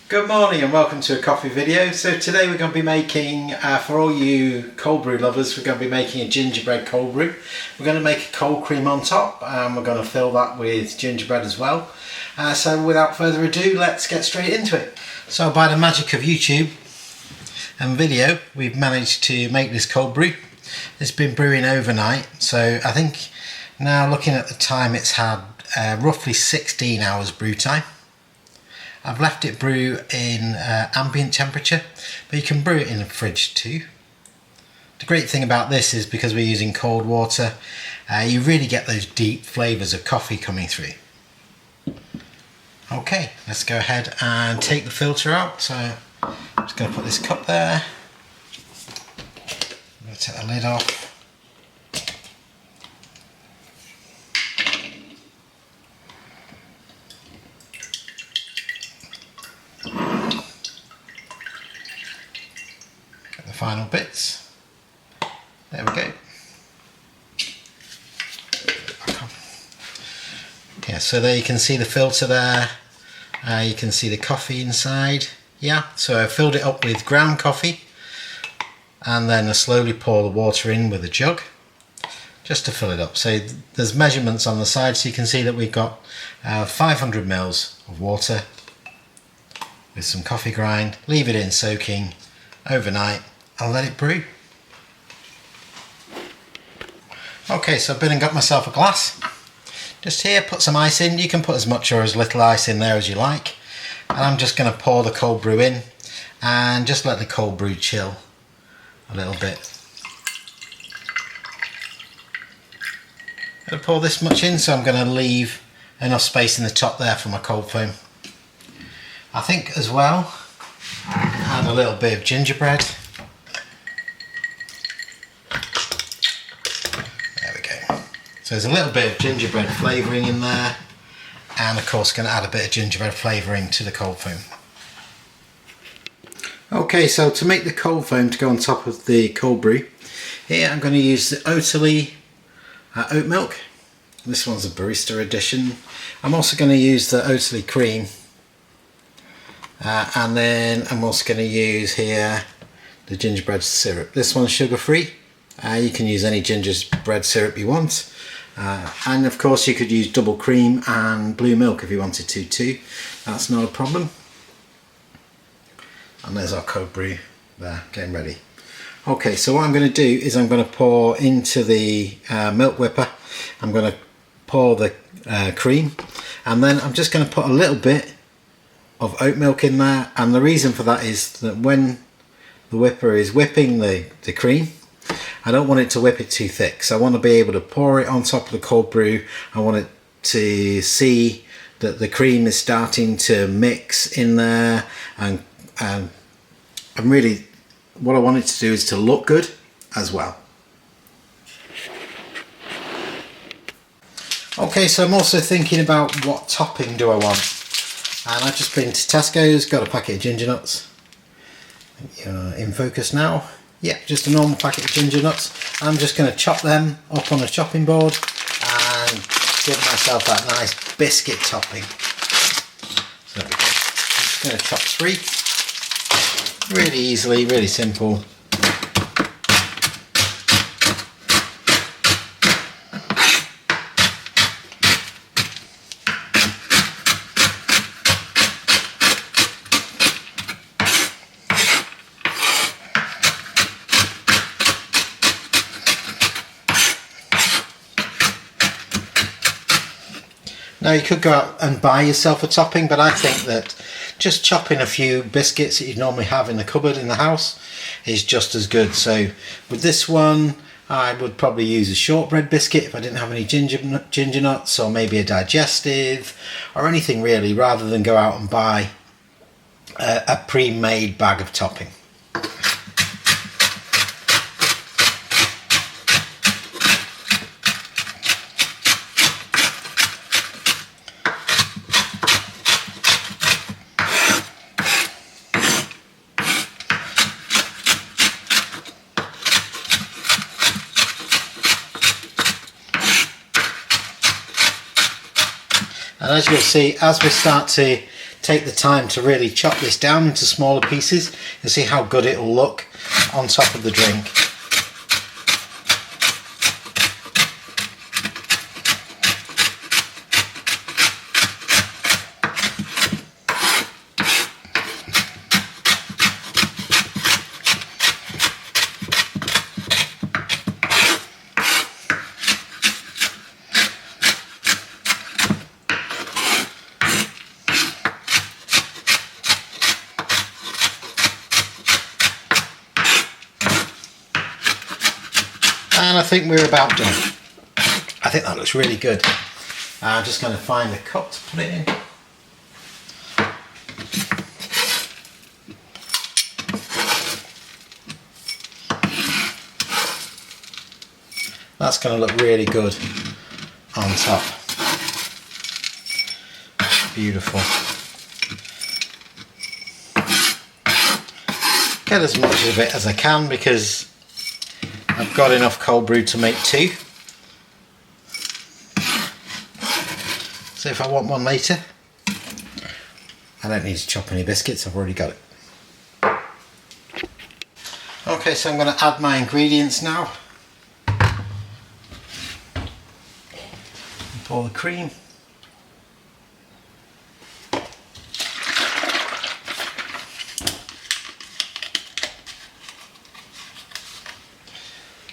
Good morning and welcome to a coffee video. So today we're going to be making, for all you cold brew lovers, we're going to be making a gingerbread cold brew. We're going to make a cold cream on top and we're going to fill that with gingerbread as well. So without further ado, let's get straight into it. So by the magic of YouTube and video, we've managed to make this cold brew. It's been brewing overnight, so I think now looking at the time it's had roughly 16 hours brew time. I've left it brew in ambient temperature, but you can brew it in the fridge too. The great thing about this is because we're using cold water, you really get those deep flavours of coffee coming through. Okay, let's go ahead and take the filter out. So I'm just going to put this cup there. I'm going to take the lid off. Final bits. There we go. Yeah, so there you can see the filter there. You can see the coffee inside. Yeah, so I filled it up with ground coffee and then I slowly pour the water in with a jug just to fill it up. So there's measurements on the side, so you can see that we've got 500 mils of water with some coffee grind. Leave it in soaking overnight. I'll let it brew. Okay, so I've been and got myself a glass. Just here, put some ice in. You can put as much or as little ice in there as you like. And I'm just going to pour the cold brew in and just let the cold brew chill a little bit. I'm going to pour this much in, so I'm going to leave enough space in the top there for my cold foam. I think as well, add a little bit of gingerbread. So there's a little bit of gingerbread flavouring in there, and of course going to add a bit of gingerbread flavouring to the cold foam. Okay, so to make the cold foam to go on top of the cold brew, here I'm going to use the Oatly oat milk. This one's a barista edition. I'm also going to use the Oatly cream, and then I'm also going to use here the gingerbread syrup. This one's sugar free. You can use any gingerbread syrup you want. And of course you could use double cream and blue milk if you wanted to too. That's not a problem. And there's our cold brew there, getting ready. Okay, so what I'm going to do is I'm going to pour into the milk whipper. I'm going to pour the cream, and then I'm just going to put a little bit of oat milk in there. And the reason for that is that when the whipper is whipping the cream, I don't want it to whip it too thick, so I want to be able to pour it on top of the cold brew. I want it to see that the cream is starting to mix in there, and really what I want it to do is to look good as well. Okay, so I'm also thinking about what topping do I want, and I've just been to Tesco's, got a packet of ginger nuts. You're in focus now. Yeah, just a normal packet of ginger nuts. I'm just going to chop them up on a chopping board and give myself that nice biscuit topping. So there we go. I'm just going to chop 3. Really easily, really simple. Now you could go out and buy yourself a topping, but I think that just chopping a few biscuits that you normally have in the cupboard in the house is just as good. So with this one, I would probably use a shortbread biscuit if I didn't have any ginger nuts, or maybe a digestive or anything really, rather than go out and buy a pre-made bag of topping. And as you'll see, as we start to take the time to really chop this down into smaller pieces, you'll see how good it will look on top of the drink. And I think we're about done. I think that looks really good. I'm just going to find a cup to put it in. That's going to look really good on top. Beautiful. Get as much of it as I can because I've got enough cold brew to make 2. So if I want one later, I don't need to chop any biscuits, I've already got it. Okay, so I'm going to add my ingredients now. Pour the cream.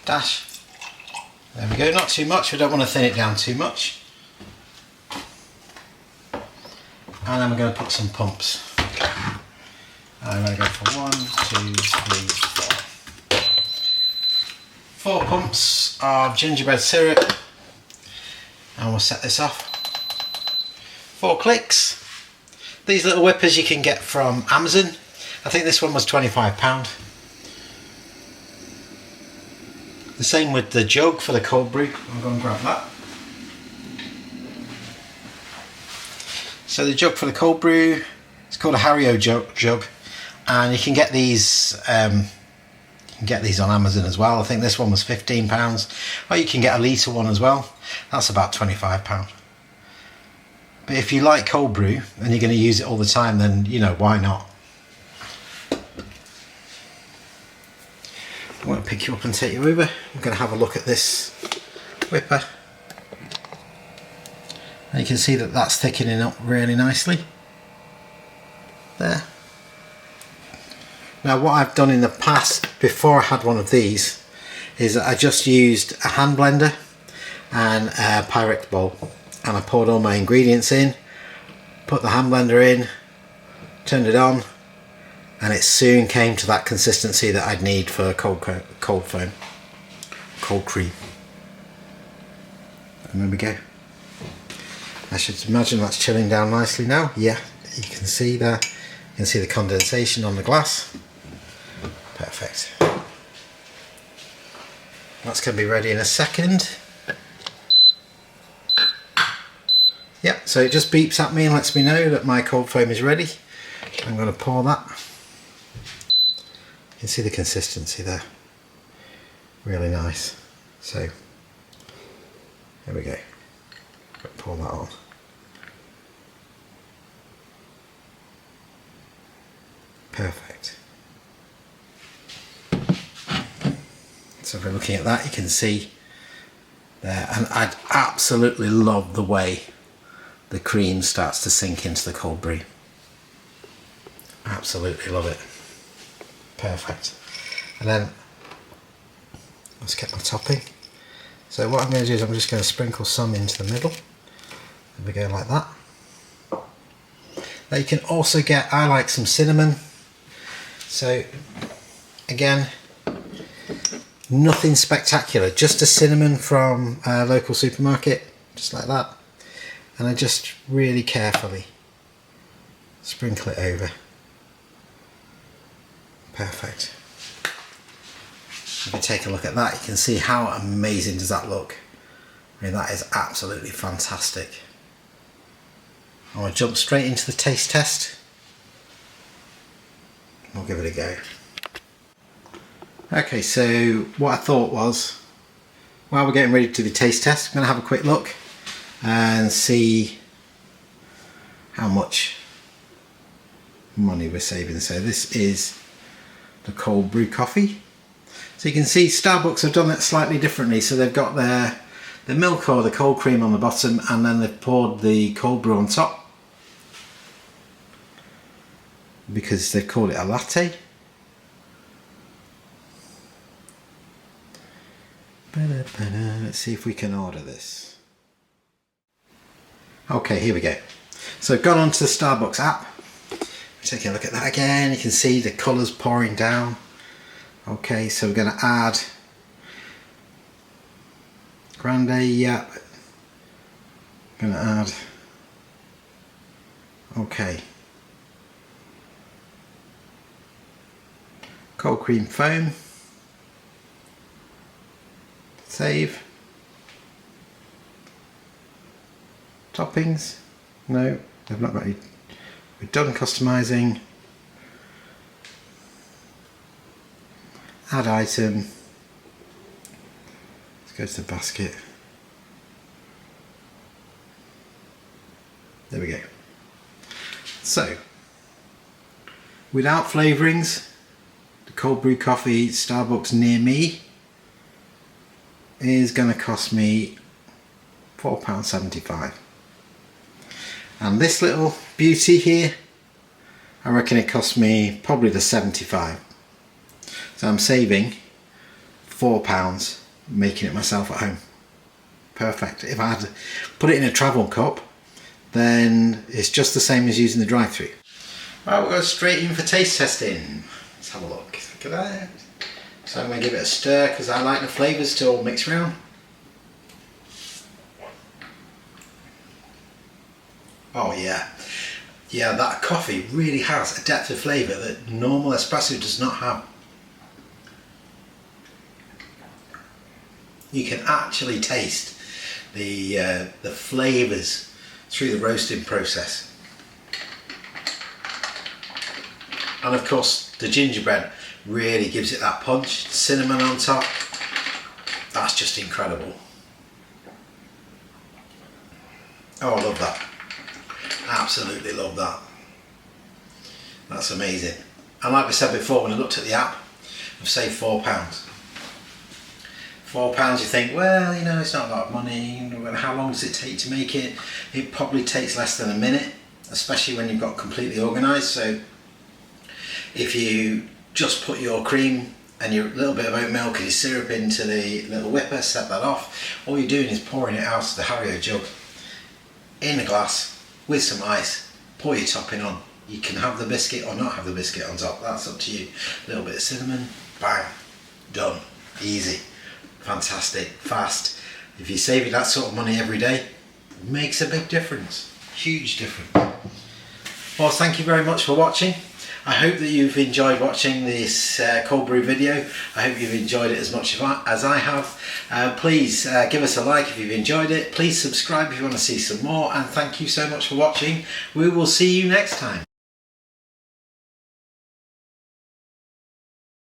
Dash. There we go, not too much, we don't want to thin it down too much. And then we're going to put some pumps. I'm going to go for 1, 2, 3, 4. 4 pumps of gingerbread syrup. And we'll set this off. 4 clicks. These little whippers you can get from Amazon. I think this one was £25. The same with the jug for the cold brew. I'm going to grab that. So the jug for the cold brew, it's called a Hario jug, and you can get these. You can get these on Amazon as well. I think this one was £15, or you can get a litre one as well. That's about £25. But if you like cold brew and you're going to use it all the time, then you know why not. I want to pick you up and take you over. I'm going to have a look at this whipper. And you can see that that's thickening up really nicely. There. Now what I've done in the past, before I had one of these, is I just used a hand blender and a Pyrex bowl. And I poured all my ingredients in, put the hand blender in, turned it on, and it soon came to that consistency that I'd need for cold foam, cold cream. And there we go. I should imagine that's chilling down nicely now. Yeah, you can see there. You can see the condensation on the glass. Perfect. That's going to be ready in a second. Yeah, so it just beeps at me and lets me know that my cold foam is ready. I'm going to pour that. You can see the consistency there. Really nice. So, there we go. Pour that on. Perfect. So if we're looking at that, you can see there, and I'd absolutely love the way the cream starts to sink into the cold brew. Absolutely love it. Perfect. And then let's get my topping. So what I'm going to do is I'm just going to sprinkle some into the middle. There we go, like that. Now you can also get, I like some cinnamon. So again, nothing spectacular, just a cinnamon from a local supermarket, just like that. And I just really carefully sprinkle it over. Perfect. If you take a look at that, you can see how amazing does that look. I mean, that is absolutely fantastic. I want to jump straight into the taste test. We'll give it a go. Okay, so what I thought was, while we're getting ready to do the taste test, I'm going to have a quick look and see how much money we're saving. So this is the cold brew coffee. So you can see Starbucks have done it slightly differently. So they've got the milk or the cold cream on the bottom, and then they've poured the cold brew on top because they've called it a latte. Let's see if we can order this. Okay, here we go. So I've gone onto the Starbucks app. Take a look at that again. You can see the colours pouring down. Okay, so we're going to add grande, yeah. Going to add, okay, cold cream foam. Save. Toppings. No, they've not got any. We're done customizing. Add item. Let's go to the basket. There we go. So, without flavourings, the cold brew coffee Starbucks near me is going to cost me £4.75. And this little beauty here, I reckon it cost me probably the 75. So I'm saving £4 making it myself at home. Perfect. If I had put it in a travel cup, then it's just the same as using the drive-through. Right, we'll go straight in for taste testing. Let's have a look. Look at that. So I'm going to give it a stir because I like the flavours to all mix around. Oh yeah, yeah, that coffee really has a depth of flavour that normal espresso does not have. You can actually taste the flavours through the roasting process. And of course the gingerbread really gives it that punch. Cinnamon on top, that's just incredible. Oh, I love that. Absolutely love that. That's amazing. And like we said before, when I looked at the app, I've saved £4. £4, you think, well, you know, it's not a lot of money. How long does it take to make it? It probably takes less than a minute, especially when you've got completely organised. So if you just put your cream and your little bit of oat milk and your syrup into the little whipper, set that off, all you're doing is pouring it out of the Harrio jug in a glass with some ice, pour your topping on. You can have the biscuit or not have the biscuit on top, that's up to you. A little bit of cinnamon, bang, done. Easy, fantastic, fast. If you're saving that sort of money every day, it makes a big difference, huge difference. Well, thank you very much for watching. I hope that you've enjoyed watching this cold brew video. I hope you've enjoyed it as much as I have. Please give us a like if you've enjoyed it. Please subscribe if you want to see some more, and thank you so much for watching. We will see you next time.